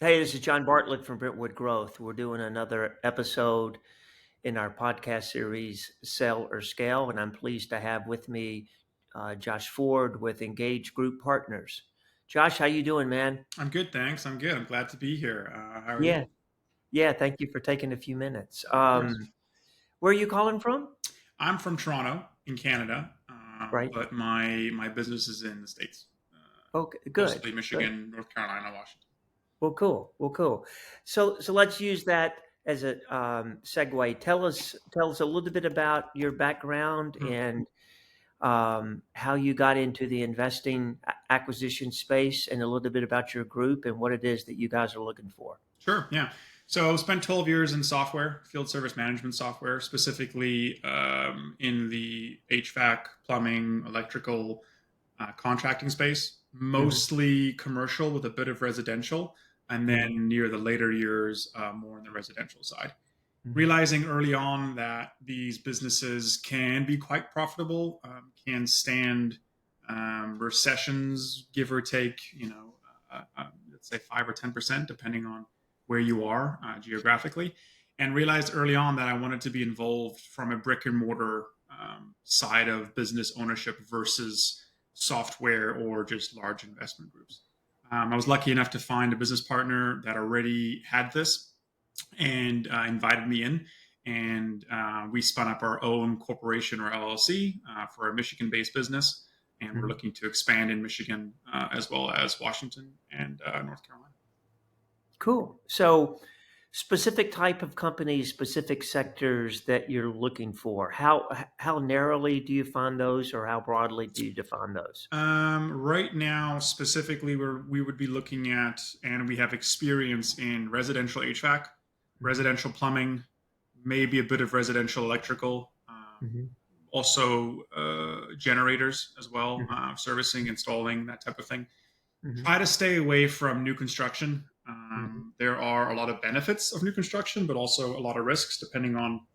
Hey, this is John Bartlett from Brentwood Growth. We're doing another episode in our podcast series, Sell or Scale, and I'm pleased to have with me Josh Ford with Engage Group Partners. Josh, how you doing, man? I'm good, thanks. I'm good. I'm glad to be here. How are Yeah, you? yeah. Thank you for taking a few minutes. Of course. Where are you calling from? I'm from Toronto in Canada, Right. but my business is in the States, Okay. Good. mostly Good. Michigan, North Carolina, Washington. Well, cool. Well, cool. So let's use that as a segue. Tell us a little bit about your background Mhm. and how you got into the investing acquisition space and a little bit about your group and what it is that you guys are looking for. Sure, yeah. So spent 12 years in software, field service management software, specifically in the HVAC, plumbing, electrical, contracting space, Hmm. mostly commercial with a bit of residential, and Hmm. then near the later years, more on the residential side. Hmm. Realizing early on that these businesses can be quite profitable, can stand recessions, give or take, let's say 5 or 10%, depending on where you are geographically, and realized early on that I wanted to be involved from a brick and mortar side of business ownership versus software or just large investment groups. I was lucky enough to find a business partner that already had this and invited me in. And we spun up our own corporation or LLC for a Michigan based business. And we're Hmm. looking to expand in Michigan as well as Washington and North Carolina. Cool. So, specific type of companies, specific sectors that you're looking for. How narrowly do you find those, or how broadly do you define those? Right now, specifically, we would be looking at, and we have experience in residential HVAC, Hmm. residential plumbing, maybe a bit of residential electrical, Hmm. also generators as well, Hmm. servicing, installing, that type of thing. Hmm. Try to stay away from new construction. Hmm. There are a lot of benefits of new construction, but also a lot of risks depending on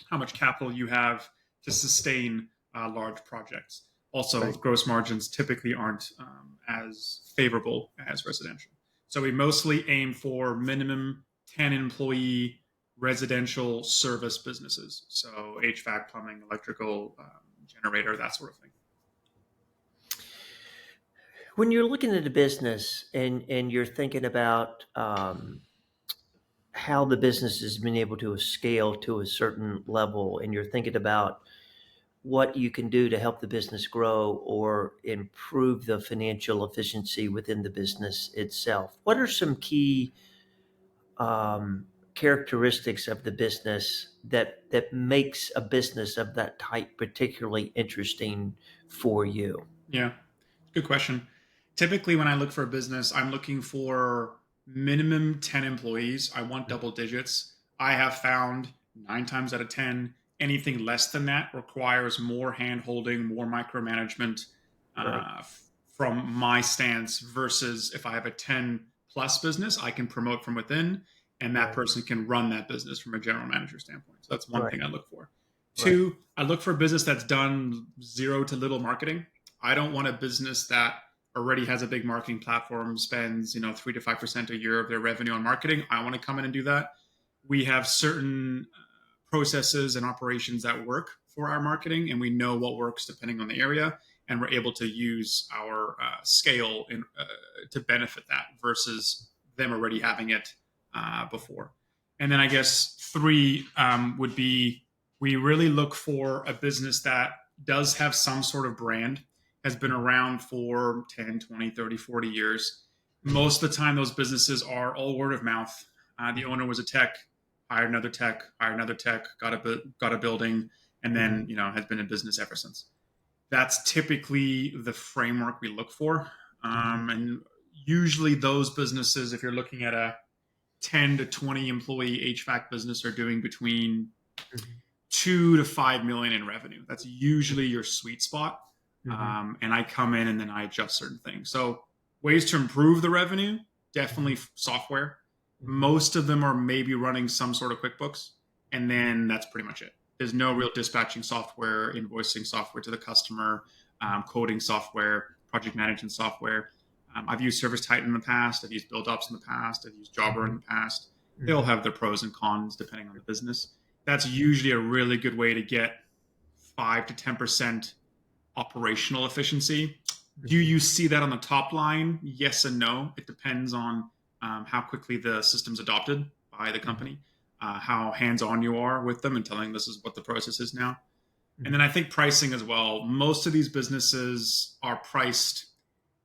how much capital you have to sustain large projects. Also, Right. gross margins typically aren't as favorable as residential. So we mostly aim for minimum 10 employee residential service businesses. So HVAC, plumbing, electrical, generator, that sort of thing. When you're looking at a business and you're thinking about how the business has been able to scale to a certain level, and you're thinking about what you can do to help the business grow or improve the financial efficiency within the business itself, what are some key characteristics of the business that makes a business of that type particularly interesting for you? Yeah, good question. Typically, when I look for a business, I'm looking for minimum 10 employees. I want double digits. I have found 9 times out of 10, anything less than that requires more hand holding, more micromanagement Right. from my stance versus if I have a 10 plus business, I can promote from within and that Right. person can run that business from a general manager standpoint. So that's one Right. thing I look for. Right. Two, I look for a business that's done zero to little marketing. I don't want a business that already has a big marketing platform, spends 3 to 5% a year of their revenue on marketing. I want to come in and do that. We have certain processes and operations that work for our marketing, and we know what works depending on the area, and we're able to use our scale to benefit that versus them already having it before. And then I guess three would be we really look for a business that does have some sort of brand, has been around for 10, 20, 30, 40 years. Most of the time, those businesses are all word of mouth. The owner was a tech, hired another tech, got a building, and Mhm. then has been in business ever since. That's typically the framework we look for, Mhm. and usually those businesses, if you're looking at a 10 to 20 employee HVAC business, are doing between Mhm. 2 to 5 million in revenue. That's Mhm. usually your sweet spot. Mhm. And I come in and then I adjust certain things. So ways to improve the revenue, definitely Mhm. software. Mhm. Most of them are maybe running some sort of QuickBooks, and then that's pretty much it. There's no real dispatching software, invoicing software to the customer, coding software, project management software. I've used Service Titan in the past. I've used BuildUps in the past. I've used Jobber in Mhm. the past. They all Mhm. have their pros and cons depending on the business. That's usually a really good way to get 5 to 10% operational efficiency. Do Mhm. you see that on the top line? Yes and no. It depends on how quickly the system's adopted by the Mhm. company, how hands-on you are with them and telling this is what the process is now. And then Mhm. I think pricing as well. Most of these businesses are priced,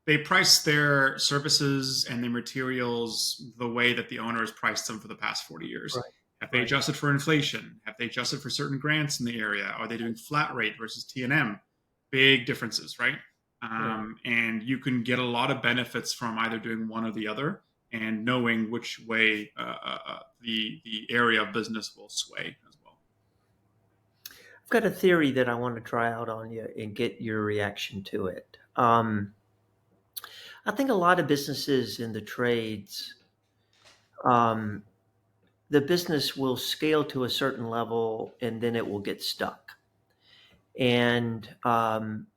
they price their services and their materials the way that the owner has priced them for the past 40 years. Right. Have they Right. adjusted for inflation? Have they adjusted for certain grants in the area? Are they doing flat rate versus T&M? Big differences, right? Right. And you can get a lot of benefits from either doing one or the other and knowing which way the area of business will sway as well. I've got a theory that I want to try out on you and get your reaction to it. I think a lot of businesses in the trades, um, the business will scale to a certain level and then it will get stuck. And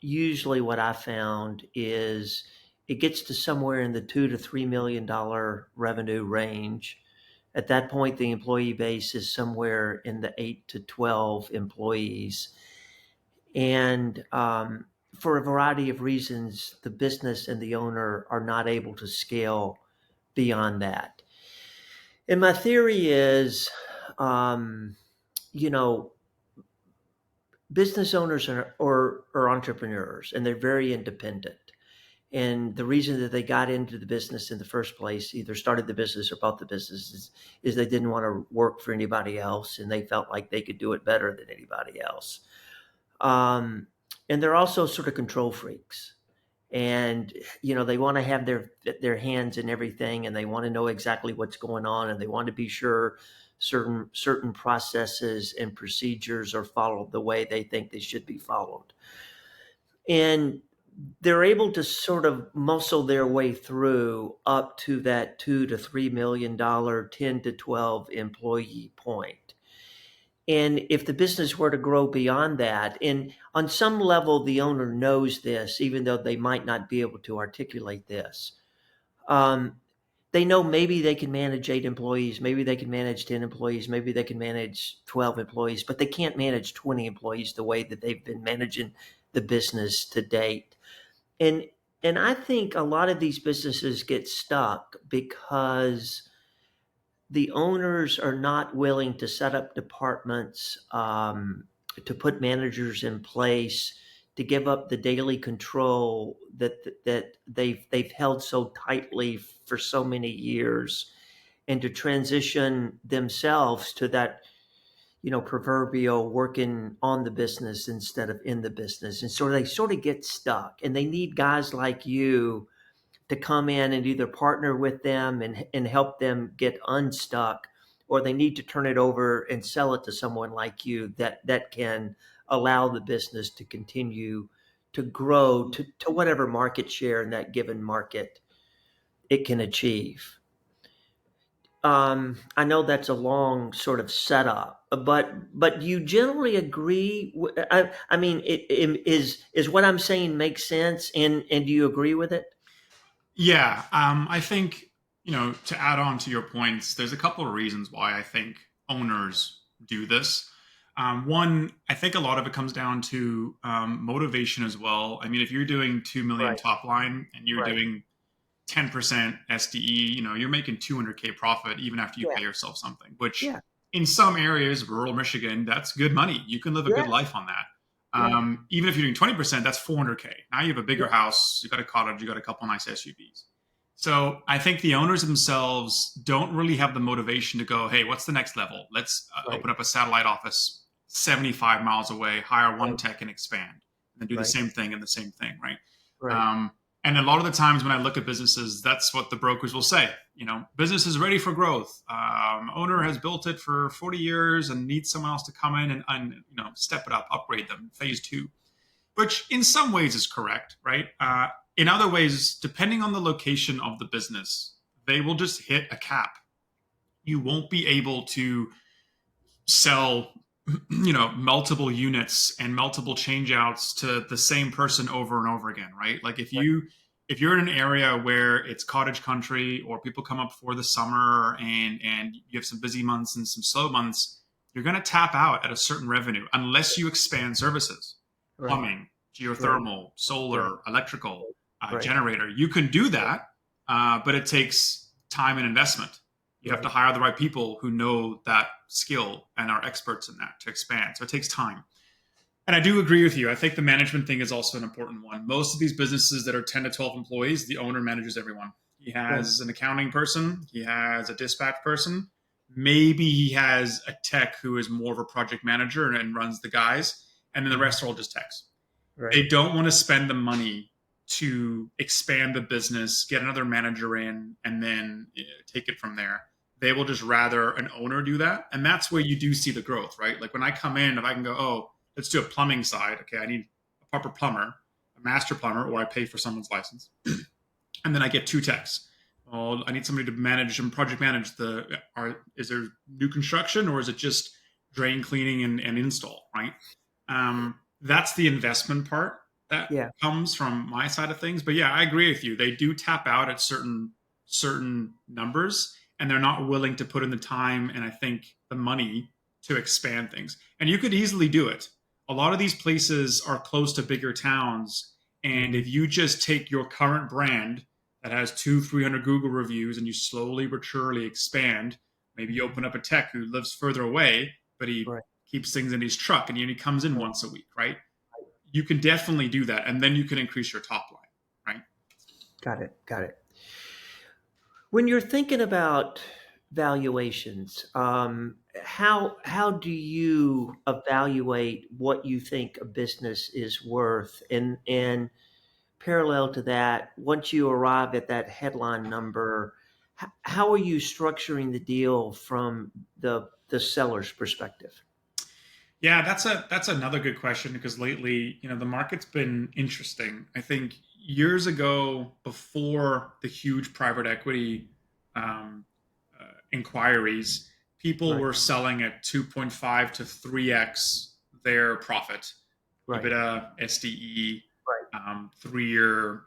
usually, what I found is it gets to somewhere in the $2 to $3 million revenue range. At that point, the employee base is somewhere in the 8 to 12 employees. And for a variety of reasons, the business and the owner are not able to scale beyond that. And my theory is, um, you know, business owners are entrepreneurs and they're very independent. And the reason that they got into the business in the first place, either started the business or bought the business, is they didn't want to work for anybody else and they felt like they could do it better than anybody else. Um, and they're also sort of control freaks. And they want to have their hands in everything, and they want to know exactly what's going on, and they want to be sure certain processes and procedures are followed the way they think they should be followed. And they're able to sort of muscle their way through up to that $2 to $3 million 10 to 12 employee point. And if the business were to grow beyond that, and on some level, the owner knows this, even though they might not be able to articulate this. Um, they know maybe they can manage 8 employees, maybe they can manage 10 employees, maybe they can manage 12 employees, but they can't manage 20 employees the way that they've been managing the business to date. And and I think a lot of these businesses get stuck because the owners are not willing to set up departments, to put managers in place, to give up the daily control that they've held so tightly for so many years, and to transition themselves to that proverbial working on the business instead of in the business. And so they sort of get stuck, and they need guys like you to come in and either partner with them and help them get unstuck, or they need to turn it over and sell it to someone like you that can allow the business to continue to grow to whatever market share in that given market it can achieve. I know that's a long sort of setup, but you generally agree. I mean, is what I'm saying makes sense, and do you agree with it? Yeah, I think, to add on to your points, there's a couple of reasons why I think owners do this. One, I think a lot of it comes down to motivation as well. I mean, if you're doing 2 million Right, top line and you're right. doing 10% SDE, you're making 200K profit even after you Yeah, pay yourself something, which yeah, in some areas, rural Michigan, that's good money. You can live a yeah, good life on that. yeah, Even if you're doing 20%, that's 400K. Now you have a bigger yeah, house, you got a cottage, you got a couple nice SUVs. So I think the owners themselves don't really have the motivation to go, hey, what's the next level? Let's right, open up a satellite office 75 miles away, hire one right, tech and expand, and then do the right, same thing and the same thing, right? right, Um, and a lot of the times when I look at businesses, that's what the brokers will say. Business is ready for growth. Owner has built it for 40 years and needs someone else to come in and step it up, upgrade them, phase two, which in some ways is correct, right? In other ways, depending on the location of the business, they will just hit a cap. You won't be able to sell multiple units and multiple changeouts to the same person over and over again, right? Like if right, you if you're in an area where it's cottage country or people come up for the summer and you have some busy months and some slow months, you're going to tap out at a certain revenue unless you expand services, Right. plumbing, Right. geothermal, Right. solar, electrical, Right. generator. You can do that, but it takes time and investment. You have to Right. hire the right people who know that skill and are experts in that to expand. So it takes time. And I do agree with you. I think the management thing is also an important one. Most of these businesses that are 10 to 12 employees, the owner manages everyone. He Right. has an accounting person, he has a dispatch person, maybe he has a tech who is more of a project manager and runs the guys, and then the Mhm. rest are all just techs. Right. They don't want to spend the money to expand the business, get another manager in, and then take it from there. They will just rather an owner do that. And that's where you do see the growth, right? Like when I come in, if I can go, oh, let's do a plumbing side. Okay, I need a proper plumber, a master plumber, or I pay for someone's license. And then I get two techs. Well, I need somebody to manage and project manage is there new construction or is it just drain cleaning and install, right? That's the investment part that Yeah. comes from my side of things. But yeah, I agree with you. They do tap out at certain numbers, and they're not willing to put in the time and I think the money to expand things. And you could easily do it. A lot of these places are close to bigger towns, and Mhm. if you just take your current brand that has 300 Google reviews and you slowly but surely expand, maybe you Mhm. open up a tech who lives further away, but he Right. keeps things in his truck and he comes in Right. once a week, right? You can definitely do that, and then you can increase your top line, right? Got it. Got it. When you're thinking about valuations, how do you evaluate what you think a business is worth? And parallel to that, once you arrive at that headline number, how are you structuring the deal from the seller's perspective? Yeah, that's another good question because lately, the market's been interesting. I think years ago, before the huge private equity um, inquiries, people Right. were selling at 2.5 to 3x their profit, Right. EBITDA, SDE, Right. 3-year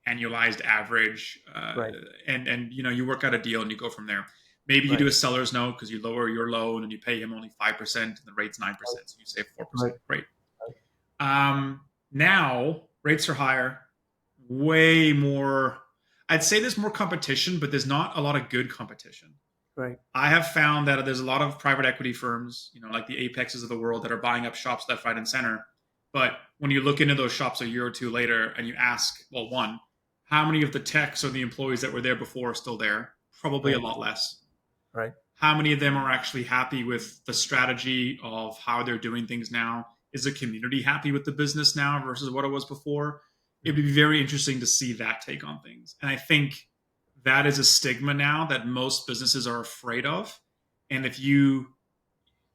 annualized average, Right. and you work out a deal and you go from there. Maybe you do Right. a seller's note because you lower your loan and you pay him only 5% and the rate's 9%, so you save Right. 4%. Great. Now rates are higher, way more. I'd say there's more competition, but there's not a lot of good competition. Right. I have found that there's a lot of private equity firms, like the Apexes of the world, that are buying up shops left, right, and center. But when you look into those shops a year or two later and you ask, well, one, how many of the techs or the employees that were there before are still there? Probably a Right. lot less. Right. How many of them are actually happy with the strategy of how they're doing things now? Is the community happy with the business now versus what it was before? It would Mhm. be very interesting to see that take on things. And I think that is a stigma now that most businesses are afraid of. And if you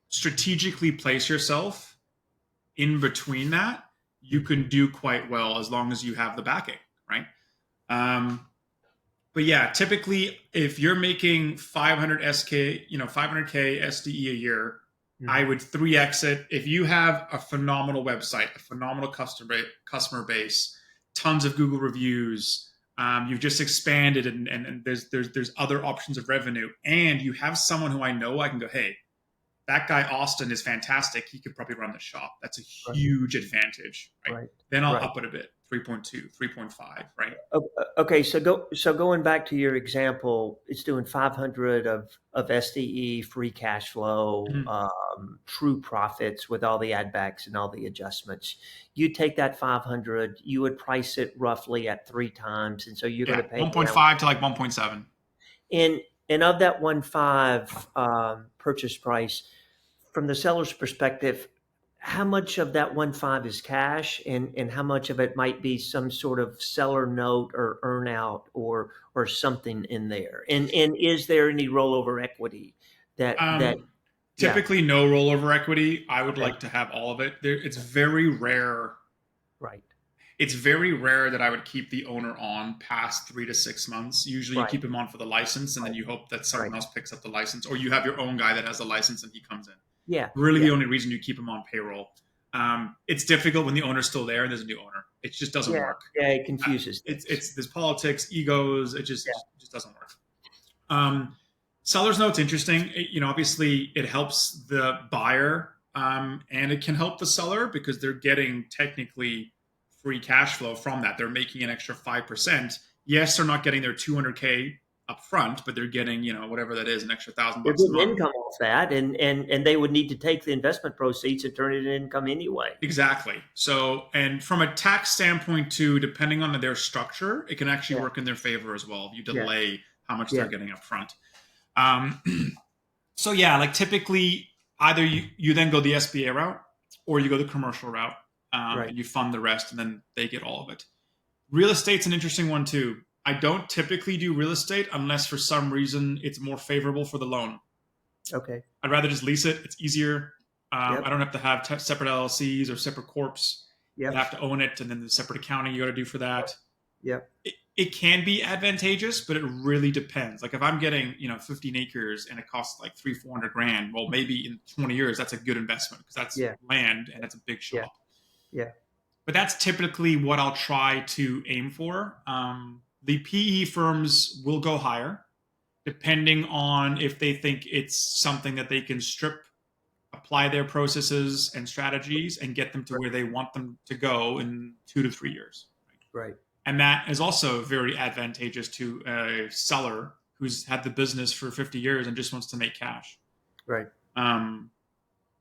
strategically place yourself in between that, you Mhm. can do quite well as long as you have the backing, right? Um, but yeah, typically, if you're making 500 SK, 500K SDE a year, I Mhm. would 3x it. If you have a phenomenal website, a phenomenal customer base, tons of Google reviews, you've just expanded, and there's other options of revenue, and you have someone who I know, I can go, hey, that guy Austin is fantastic. He could probably run the shop. That's a Right. huge advantage, right? Right. Then I'll Right. up it a bit, 3.2, 3.5, right? Okay, so going back to your example, it's doing 500 of SDE free cash flow, Mhm. true profits with all the add backs and all the adjustments. You take that 500, you would price it roughly at 3 times, and so you're going Yeah, to pay out. 1.5 to like 1.7. And of that 1.5 purchase price, from the seller's perspective, how much of that 1.5 is cash, and how much of it might be some sort of seller note or earn out or something in there? And is there any rollover equity that Um, yeah, Typically, no rollover equity. I would okay, like to have all of it. It's very rare. right, It's very rare that I would keep the owner on past 3 to 6 months. Usually, you right, keep him on for the license, and then right, you hope that right. someone else picks up the license, or you have your own guy that has a license and he comes in. Yeah, Really, yeah, the only reason you keep him on payroll. It's difficult when the owner's still there and there's a new owner. It just doesn't Yeah, work. yeah, it confuses things. It's there's politics, egos. It just doesn't work. Um, Seller's note's interesting. Obviously, it helps the buyer, and it can help the seller because they're getting technically free cash flow from that. They're making an extra 5%. Yes, they're not getting their 200K up front, but they're getting, whatever that is, an extra They're $1,000 a getting month. income off that, and they would need to take the investment proceeds and turn it into income anyway. Exactly. So, and from a tax standpoint too, depending on their structure, it can actually Yeah, work in their favor as well. If you yeah, delay how much yeah. they're getting up front. Um, so yeah, like typically either you then go the SBA route or you go the commercial route, Right. and you fund the rest and then they get all of it. Real estate's an interesting one too. I don't typically do real estate unless for some reason it's more favorable for the loan. Okay. I'd rather just lease it. It's easier. I Yep. don't have to have separate LLCs or separate corps. You Yep. have to own it, and then the separate accounting you got to do for that. Yep. It can be advantageous, but it really depends. Like if I'm getting 15 acres and it costs like 300-400 grand, well, maybe in 20 years that's a good investment because that's Yeah. land and that's a big Yeah. shop. Yeah. But that's typically what I'll try to aim for. The PE firms will go higher depending on if they think it's something that they can apply their processes and strategies and get them to where they want them to go in 2 to 3 years. Right. And that is also very advantageous to a seller who's had the business for 50 years and just wants to make cash. Right. I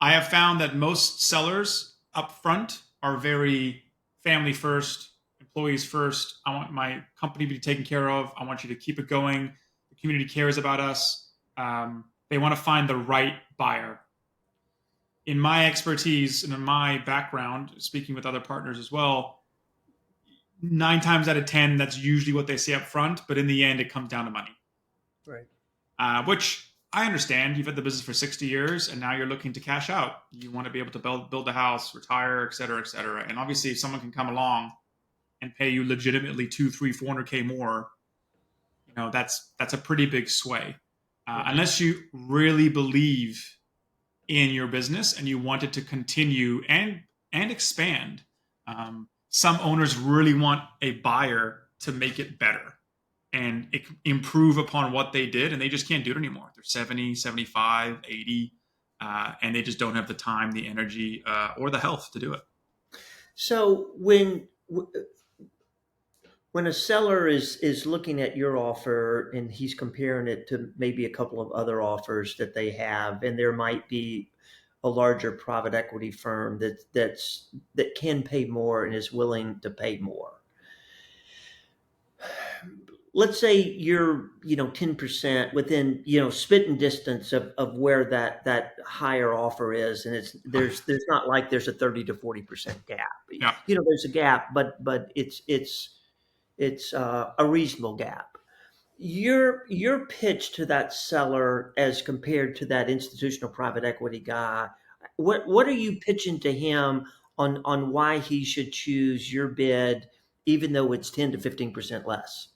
have found that most sellers up front are very family first, employees first. I want my company to be taken care of. I want you to keep it going. The community cares about us. They want to find the right buyer. In my expertise and in my background, speaking with other partners as well, 9 times out of 10, that's usually what they say up front. But in the end, it comes down to money. Right. Which I understand. You've had the business for 60 years and now you're looking to cash out. You want to be able to build a house, retire, et cetera, et cetera. And obviously, if someone can come along and pay you legitimately 2, 3, 400K more, that's a pretty big sway. Unless you really believe in your business and you want it to continue and expand. Some owners really want a buyer to make it better and improve upon what they did, and they just can't do it anymore. They're 70, 75, 80, and they just don't have the time, the energy, or the health to do it. So when a seller is looking at your offer and he's comparing it to maybe a couple of other offers that they have, and there might be a larger private equity firm that can pay more and is willing to pay more. Let's say you're 10% within spitting distance of where that higher offer is, and there's not like there's a 30 to 40% gap. Yeah. There's a gap, but it's a reasonable gap. Your pitch to that seller as compared to that institutional private equity guy, what are you pitching to him on why he should choose your bid, even though it's 10 to 15% less?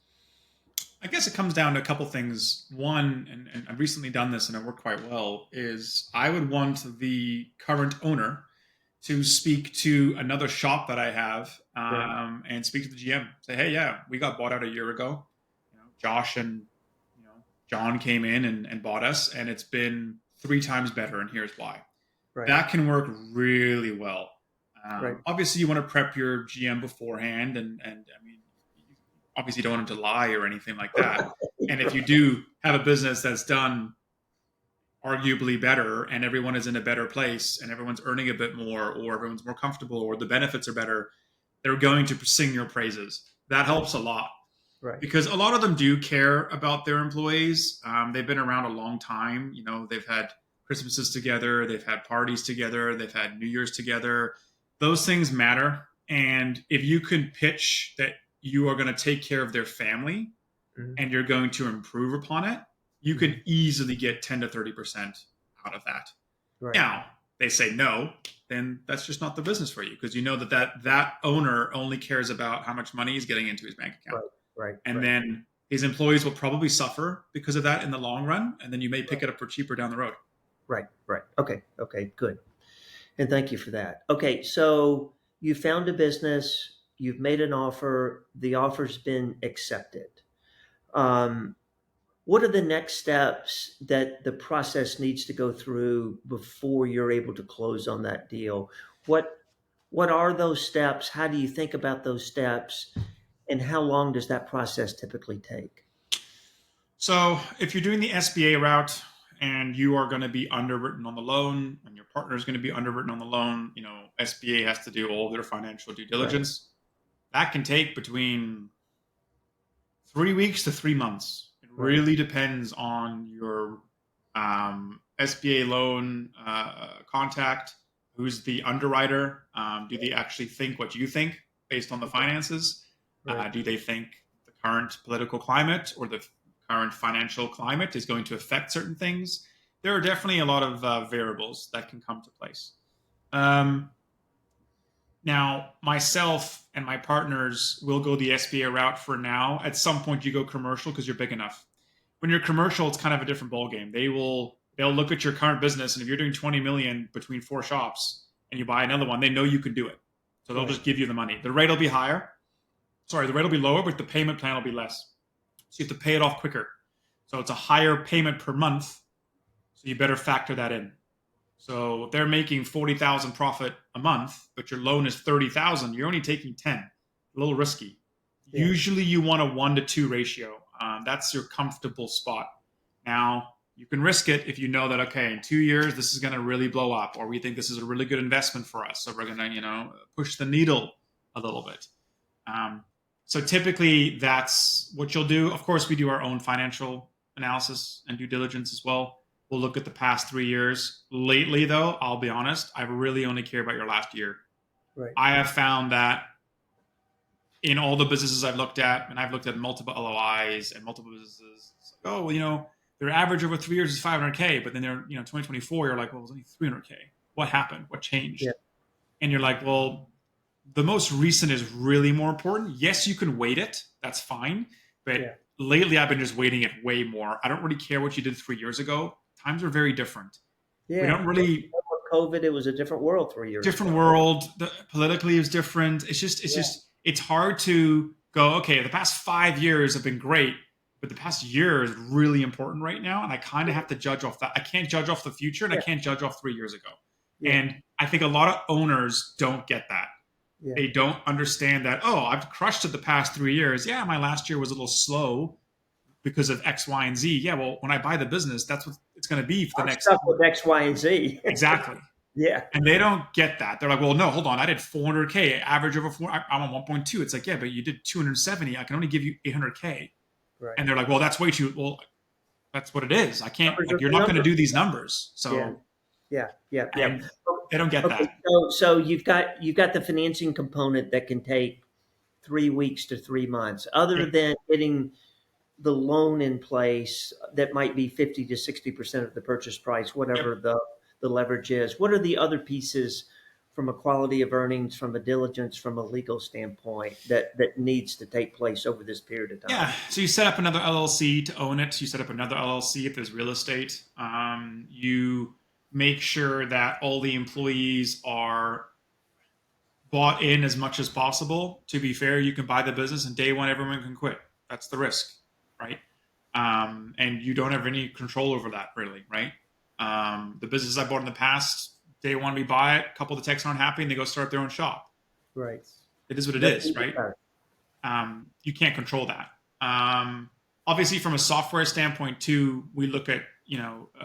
I guess it comes down to a couple things. One, and I've recently done this and it worked quite well, is I would want the current owner to speak to another shop that I have, and speak to the GM. Say, hey, yeah, we got bought out a year ago. Josh and John came in and bought us, and it's been 3 times better, and here's why. Right. That can work really well. Right. Obviously, you want to prep your GM beforehand, and I mean, obviously, you don't want him to lie or anything like that. And if you do have a business that's done arguably better and everyone is in a better place and everyone's earning a bit more or everyone's more comfortable or the benefits are better, they're going to sing your praises. That helps a lot. Right. Because a lot of them do care about their employees. They've been around a long time. They've had Christmases together. They've had parties together. They've had New Year's together. Those things matter. And if you can pitch that you are going to take care of their family, mm-hmm. and you're going to improve upon it, you mm-hmm. could easily get 10 to 30% out of that. Right. Now, they say no, then that's just not the business for you, because you know that owner only cares about how much money he's getting into his bank account. Right. And then his employees will probably suffer because of that in the long run, and then you may pick it up for cheaper down the road. Right. Okay, good. And thank you for that. Okay, so you found a business, you've made an offer, the offer's been accepted. Um, what are the next steps that the process needs to go through before you're able to close on that deal? What what are those steps? How do you think about those steps? And how long does that process typically take? So if you're doing the SBA route and you are going to be underwritten on the loan and your partner is going to be underwritten on the loan, SBA has to do all their financial due Right, diligence. That can take between 3 weeks to 3 months. It right, really depends on your SBA loan contact. Who's the underwriter? Do they actually think what you think based on the finances? right, Do they think the current political climate or the current financial climate is going to affect certain things? There are definitely a lot of variables that can come to place. Um, Now, myself and my partners will go the SBA route for now. At some point, you go commercial because you're big enough. When you're commercial, it's kind of a different ballgame. They'll look at your current business, and if you're doing 20 million between 4 shops and you buy another one, they know you can do it. So they'll right. just give you the money. The rate will be higher. Sorry, the rate will be lower, but the payment plan will be less. So you have to pay it off quicker. So it's a higher payment per month. So you better factor that in. So if they're making 40,000 profit a month, but your loan is 30,000, you're only taking 10. A little risky. Yeah, Usually you want a 1-to-2 ratio. That's your comfortable spot. Now, you can risk it if you know that, okay, in 2 years, this is going to really blow up, or we think this is a really good investment for us. So we're going to, push the needle a little bit. Um, so typically that's what you'll do. Of course, we do our own financial analysis and due diligence as well. We'll look at the past 3 years. Lately, though, I'll be honest, I really only care about your last year. right. I have found that in all the businesses I've looked at, and I've looked at multiple LOIs and multiple businesses, it's like, oh, their average over 3 years is 500K, but then they're, 2024, you're like, well, it was only 300K. What happened? What Yeah, changed? And you're like, well, the most recent is really more important. Yes, you can wait it. That's fine. But yeah, lately, I've been just waiting it way more. I don't really care what you did 3 years ago. Times are very different. We yeah. don't really COVID, it was a different world 3 years different ago. world. Politically is different. Yeah, It's hard to go. Okay, the past 5 years have been great, but the past year is really important right now, and I kind of yeah, have to judge off that. I can't judge off the future, and I yeah, can't judge off 3 years ago. yeah, And I think a lot of owners don't get that. yeah, They don't understand that. Oh, I've crushed it the past 3 years. Yeah, my last year was a little slow because of X, Y, and Z. Yeah, well, when I buy the business, that's what it's going to be for the I'm next stuck with X, Y, and Z. exactly. Yeah, And they don't get that. They're like, well, no, hold on. I did 400K average over four. I'm on 1.2. It's like, yeah, but you did 270. I can only give you 800K. right. And they're like, well, that's way too. Well, that's what it is. I can't. Numbers Like, are you're the not going to numbers. do these numbers. Yeah, So, yeah, yeah, yeah. and they don't get Okay, that. so you've got the financing component that can take 3 weeks to 3 months. Yeah. Other than getting the loan in place, that might be 50 to 60% of the purchase price, Yep. whatever the leverage is. What are the other pieces from a quality of earnings, from a diligence, from a legal standpoint that needs to take place over this period of Yeah. time? So you set up another LLC to own it. You set up another LLC if there's real estate. You make sure that all the employees are bought in as much as possible. To be fair, you can buy the business and day one everyone can quit. That's the risk, right? And you don't have any control over that, really, right? The business I bought in the past, day one we buy it, a couple of the techs aren't happy, and they go start their own shop. Right. It is what it That's is, right? You can't control that. Obviously, from a software standpoint, too, we look at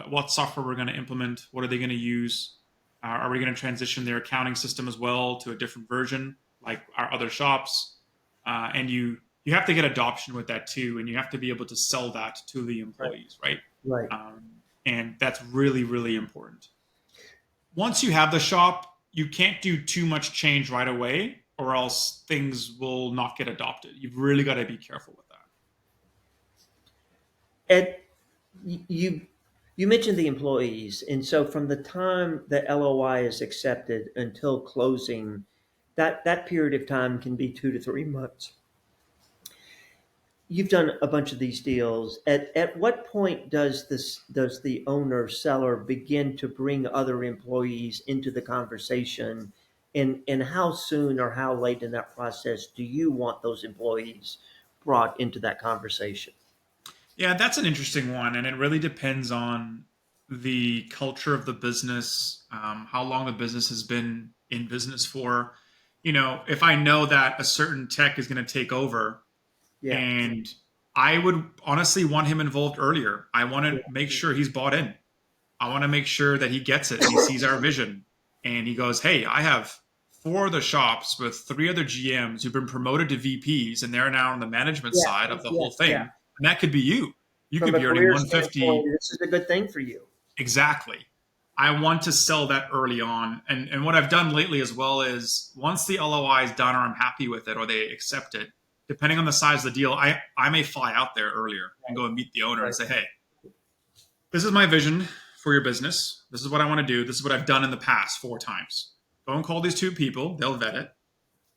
what software we're going to implement. What are they going to use? Are we going to transition their accounting system as well to a different version, like our other shops? And you have to get adoption with that too, and you have to be able to sell that to the right, employees, right? right. And that's really, really important. Once you have the shop, you can't do too much change right away, or else things will not get adopted. You've really got to be careful with that. Ed, you you mentioned the employees, and so from the time the LOI is accepted until closing, that period of time can be 2 to 3 months. You've done a bunch of these deals. At what point does the owner seller begin to bring other employees into the conversation And how soon or how late in that process do you want those employees brought into that conversation? Yeah, that's an interesting one, and it really depends on the culture of the business, how long the business has been in business for. If I know that a certain tech is going to take over, Yeah, and I would honestly want him involved earlier. I want yeah, to make sure he's bought in. I want to make sure that he gets it and he sees our vision and he goes, "Hey, I have four other shops with three other GMs who've been promoted to VPs and they're now on the management yeah, side of the yeah, whole yeah. thing." And that could be you. You From could a be earning career standpoint, 150. this is a good thing for you. Exactly. I want to sell that early on. And what I've done lately as well is once the LOI is done or I'm happy with it or they accept it, depending on the size of the deal, I may fly out there earlier and go and meet the owner and Right. say, "Hey, this is my vision for your business. This is what I want to do. This is what I've done in the past 4 times. Go and call these two people. They'll vet it.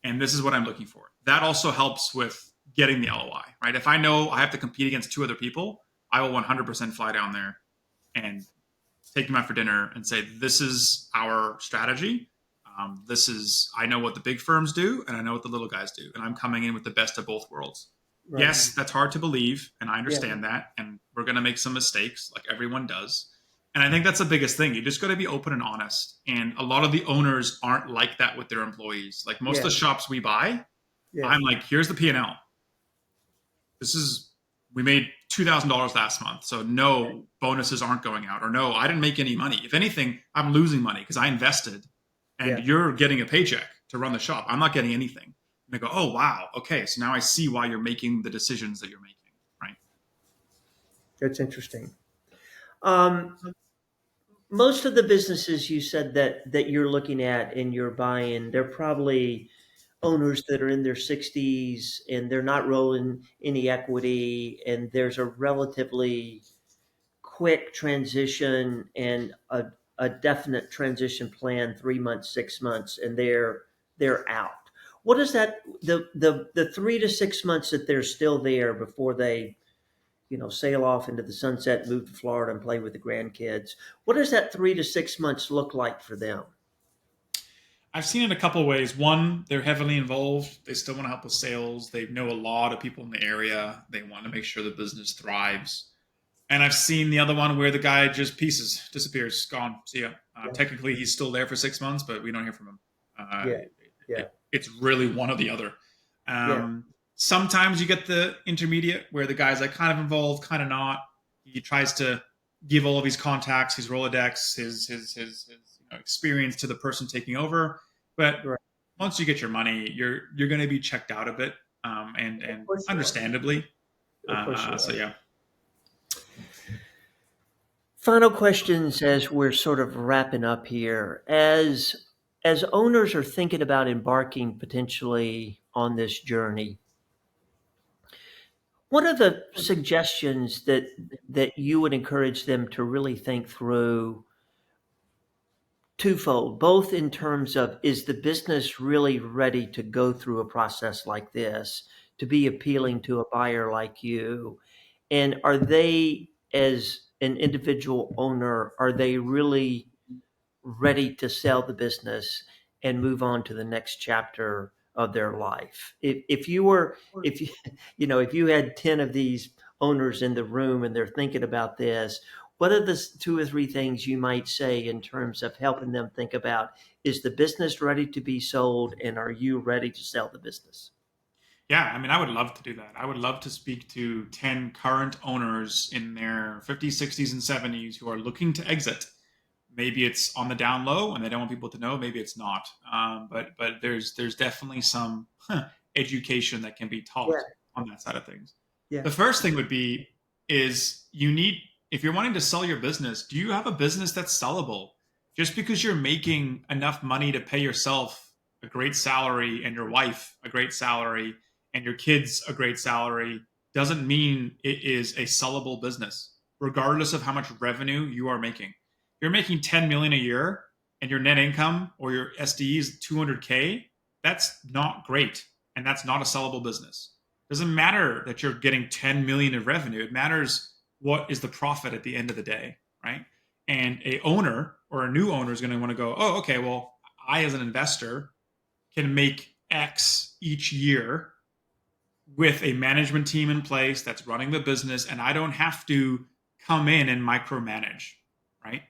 And this is what I'm looking for." That also helps with getting the LOI, right? If I know I have to compete against two other people, I will 100% fly down there and take them out for dinner and say, "This is our strategy. I know what the big firms do and I know what the little guys do. And I'm coming in with the best of both worlds." Right. Yes, that's hard to believe. And I Yeah. understand that. And we're going to make some mistakes like everyone does. And I think that's the biggest thing. You just got to be open and honest. And a lot of the owners aren't like that with their employees. Like most of Yeah. the shops we buy, Yeah. I'm like, "Here's the P&L. We made $2,000 last month. So no bonuses aren't going out, or no, I didn't make any money. If anything, I'm losing money because I invested and Yeah. you're getting a paycheck to run the shop. I'm not getting anything." And they go, "Oh, wow. Okay. So now I see why you're making the decisions that you're making." Right. That's interesting. Um, Most of the businesses you said that you're looking at and you're buying, they're probably owners that are in their 60s and they're not rolling any equity, and there's a relatively quick transition and a definite transition plan, 3 months, 6 months, and they're out. What is that, the 3 to 6 months that they're still there before they sail off into the sunset, move to Florida and play with the grandkids? What does that 3 to 6 months look like for them? I've seen it a couple of ways. One, they're heavily involved. They still want to help with sales. They know a lot of people in the area. They want to make sure the business thrives. And I've seen the other one where the guy just disappears, gone. See ya. Yeah, Technically, he's still there for 6 months, but we don't hear from him. yeah, yeah, It's really one or the other. yeah, Sometimes you get the intermediate where the guy's like kind of involved, kind of not. He tries to give all of his contacts, his Rolodex, his experience to the person taking over. But right. once you get your money, you're going to be checked out a bit, Of and course you are. understandably. Of course you So are. yeah. Final questions as we're sort of wrapping up here. As owners are thinking about embarking potentially on this journey, what are the suggestions that you would encourage them to really think through? Twofold, both in terms of, is the business really ready to go through a process like this, to be appealing to a buyer like you? And are they, as an individual owner, are they really ready to sell the business and move on to the next chapter of their life? If you were, if you, if you had 10 of these owners in the room and they're thinking about this, what are the two or three things you might say in terms of helping them think about, is the business ready to be sold and are you ready to sell the business? Yeah, I mean, I would love to do that. I would love to speak to 10 current owners in their 50s, 60s, and 70s who are looking to exit. Maybe it's on the down low and they don't want people to know. Maybe it's not. But there's definitely some education that can be Yeah, taught on that side of things. yeah, The first thing would be is if you're wanting to sell your business, do you have a business that's sellable? Just because you're making enough money to pay yourself a great salary and your wife a great salary and your kids a great salary doesn't mean it is a sellable business, regardless of how much revenue you are making. If you're making 10 million a year and your net income or your SDE is 200K, that's not great. And that's not a sellable business. It doesn't matter that you're getting 10 million in revenue. It matters what is the profit at the end of the day, right? And a owner or a new owner is going to want to go, "Oh, okay, well, I, as an investor, can make X each year with a management team in place that's running the business, and I don't have to come in and micromanage, right?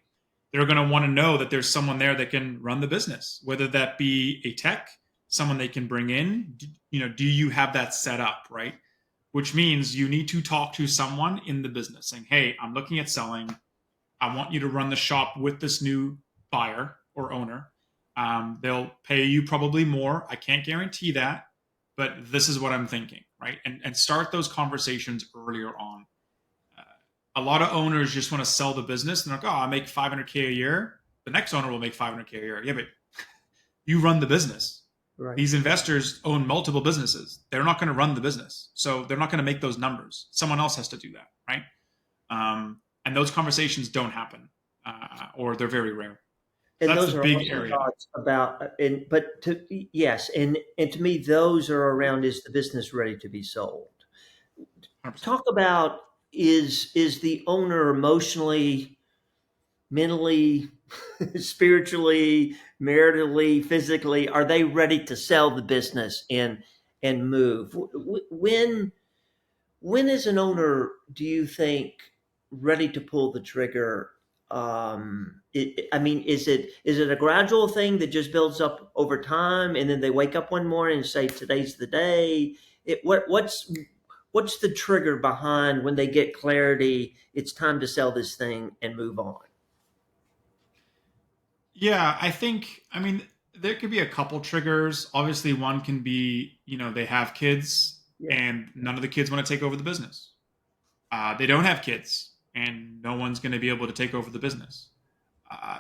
They're going to want to know that there's someone there that can run the business, whether that be a tech, someone they can bring in. Do you have that set up, right? Which means you need to talk to someone in the business saying, hey, I'm looking at selling. I want you to run the shop with this new buyer or owner. They'll pay you probably more. I can't guarantee that, but this is what I'm thinking, right? And start those conversations earlier on. A lot of owners just want to sell the business and they're like, oh, I make $500K a year. The next owner will make $500K a year. Yeah, but you run the business. Right. These investors own multiple businesses. They're not going to run the business. So they're not going to make those numbers. Someone else has to do that, right? And those conversations don't happen, or they're very rare. So And that's those the are big awesome area. thoughts about, yes, and to me, those are around, is the business ready to be sold? 100%. Talk about, is the owner emotionally, mentally, spiritually, maritally, physically, are they ready to sell the business and move? When is an owner, do you think, ready to pull the trigger? I mean, is it a gradual thing that just builds up over time, and then they wake up one morning and say, "Today's the day"? What's the trigger behind when they get clarity? It's time to sell this thing and move on. Yeah, I mean, there could be a couple triggers. Obviously, one can be, they have kids Yeah, and none of the kids want to take over the business. They don't have kids and no one's going to be able to take over the business.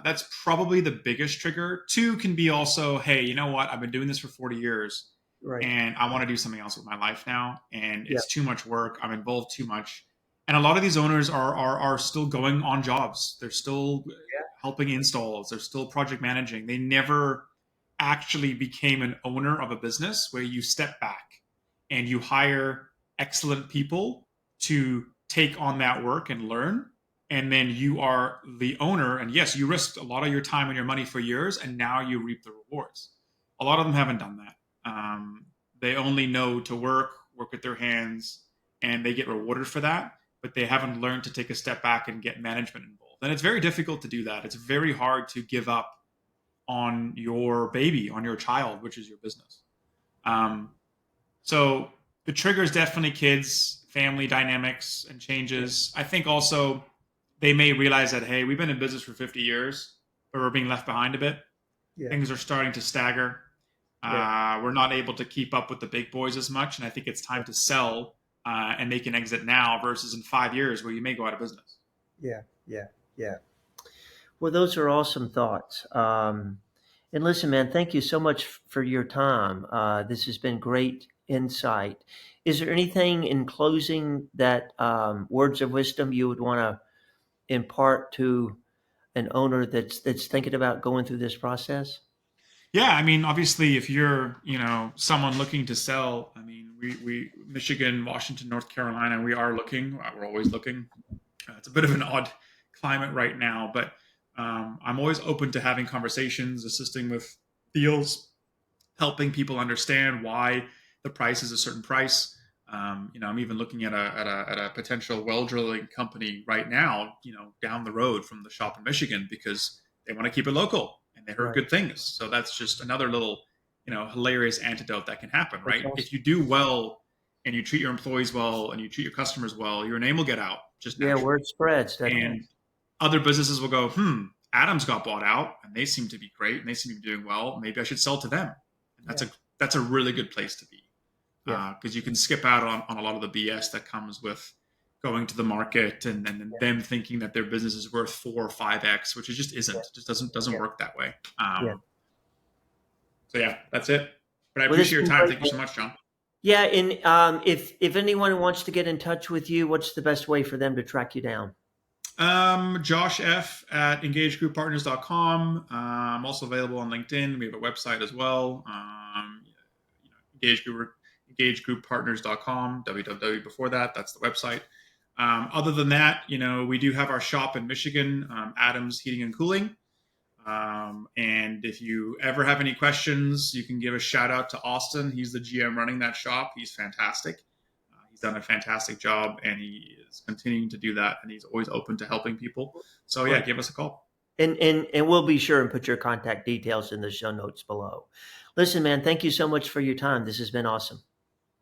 That's probably the biggest trigger. Two can be also, hey, you know what? I've been doing this for 40 years right. and I want to do something else with my life now. And Yeah, it's too much work. I'm involved too much. And a lot of these owners are still going on jobs. They're still helping installs. They're still project managing. They never actually became an owner of a business where you step back and you hire excellent people to take on that work and learn, and then you are the owner, and yes, you risked a lot of your time and your money for years, and now you reap the rewards. A lot of them haven't done that. They only know to work with their hands, and they get rewarded for that, but they haven't learned to take a step back and get management involved, and it's very difficult to do that. It's very hard to give up on your baby, on your child, which is your business. um, so the trigger is definitely kids, family dynamics, and yeah, changes. I think also they may realize that, hey, we've been in business for 50 years, but we're being left behind a bit. yeah, Things are starting to stagger. yeah, We're not able to keep up with the big boys as much. And I think it's time to sell and make an exit now versus in 5 years where you may go out of business. yeah, yeah, yeah. Well, those are awesome thoughts. And listen, man, thank you so much for your time. This has been great insight. Is there anything in closing that words of wisdom you would want to impart to an owner that's thinking about going through this process? Yeah, I mean, obviously, if you're, someone looking to sell, I mean, we Michigan, Washington, North Carolina, we are looking. We're always looking. It's a bit of an odd climate right now, but I'm always open to having conversations, assisting with deals, helping people understand why the price is a certain price. I'm even looking at a potential well drilling company right now, down the road from the shop in Michigan because they want to keep it local and they heard Right. good things. So that's just another little, hilarious antidote that can happen, That's right? awesome. If you do well and you treat your employees well and you treat your customers well, your name will get out just Yeah, naturally. word spreads, doesn't it? And other businesses will go, Adams got bought out and they seem to be great and they seem to be doing well. Maybe I should sell to them. And Yeah, that's a really good place to be yeah, because you can skip out on a lot of the BS that comes with going to the market and yeah, them thinking that their business is worth 4 or 5x, which it just isn't. yeah, It just doesn't yeah, work that way. yeah. So yeah, that's it. But I Well, this appreciate has your been time. great, Thank you man. so much, John. Yeah, and if anyone wants to get in touch with you, what's the best way for them to track you down? Josh F at engagegrouppartners.com. I'm also available on LinkedIn. We have a website as well. Engage Group, engagegrouppartners.com, www before that. That's the website. Other than that, we do have our shop in Michigan, Adams Heating and Cooling. And if you ever have any questions, you can give a shout out to Austin. He's the GM running that shop. He's fantastic. He's done a fantastic job, and he is continuing to do that. And he's always open to helping people. So yeah, give us a call. And we'll be sure and put your contact details in the show notes below. Listen, man, thank you so much for your time. This has been awesome.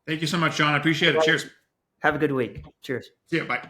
Thank you so much, John. I appreciate it. Cheers. Have a good week. Cheers. See you. Bye.